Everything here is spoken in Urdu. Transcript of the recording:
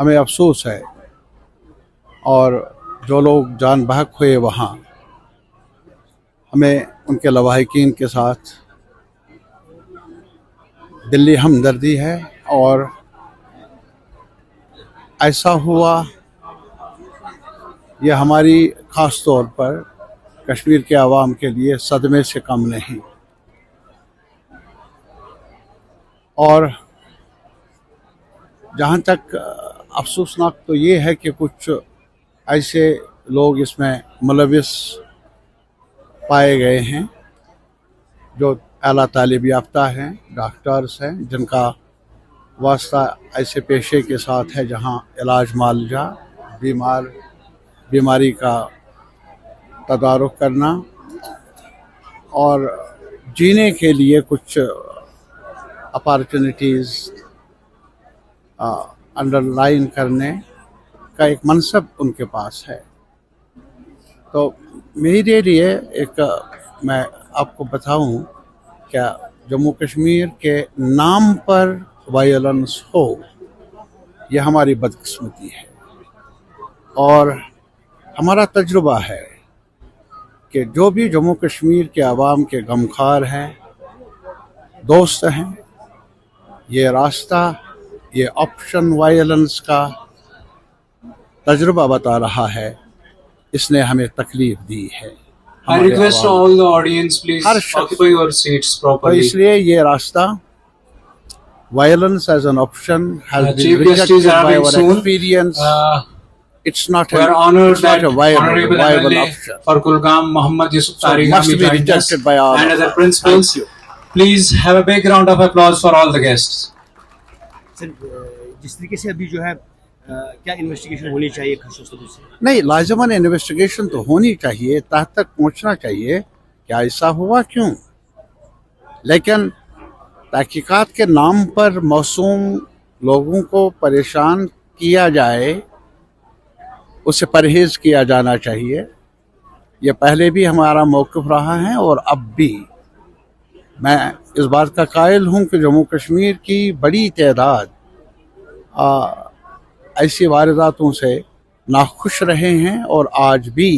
ہمیں افسوس ہے، اور جو لوگ جان بحق ہوئے وہاں، ہمیں ان کے لواحقین کے ساتھ دلی ہمدردی ہے، اور ایسا ہوا یہ ہماری خاص طور پر کشمیر کے عوام کے لیے صدمے سے کم نہیں۔ اور جہاں تک افسوسناک تو یہ ہے کہ کچھ ایسے لوگ اس میں ملوث پائے گئے ہیں جو اعلیٰ تعلیم یافتہ ہیں، ڈاکٹرز ہیں، جن کا واسطہ ایسے پیشے کے ساتھ ہے جہاں علاج معالجہ، بیماری کا تدارک کرنا اور جینے کے لیے کچھ اپارچونیٹیز انڈر لائن کرنے کا ایک منصب ان کے پاس ہے۔ تو میرے لیے میں آپ کو بتاؤں کہ جموں کشمیر کے نام پر وائلنس ہو، یہ ہماری بدقسمتی ہے، اور ہمارا تجربہ ہے کہ جو بھی جموں کشمیر کے عوام کے غمخوار ہیں، دوست ہیں، یہ راستہ، یہ آپشن وائلنس کا تجربہ بتا رہا ہے، اس نے ہمیں تکلیف دی ہے۔ I request all the audience, please occupy your seats تو properly. اس لیے یہ راستہ violence as an option has been Chief Guest is rejected by arriving our soon. experience. It's not We are honored it's not that a viable Honorable MLA option. for Kulgam, Muhammad Yusuf So it must Tarigami be joined us, rejected by all and of other us. principals. Thank you. Please have a big round of applause for all the guests. سر جس طریقے سے ابھی جو ہے کیا انویسٹیگیشن ہونی چاہیے خصوصاً سے؟ نہیں، لازماً انویسٹیگیشن تو ہونی چاہیے، تحت تک پہنچنا چاہیے کہ ایسا ہوا کیوں، لیکن تحقیقات کے نام پر معصوم لوگوں کو پریشان کیا جائے، اس سے پرہیز کیا جانا چاہیے۔ یہ پہلے بھی ہمارا موقف رہا ہے، اور اب بھی میں اس بات کا قائل ہوں کہ جموں کشمیر کی بڑی تعداد ایسی وارداتوں سے ناخوش رہے ہیں، اور آج بھی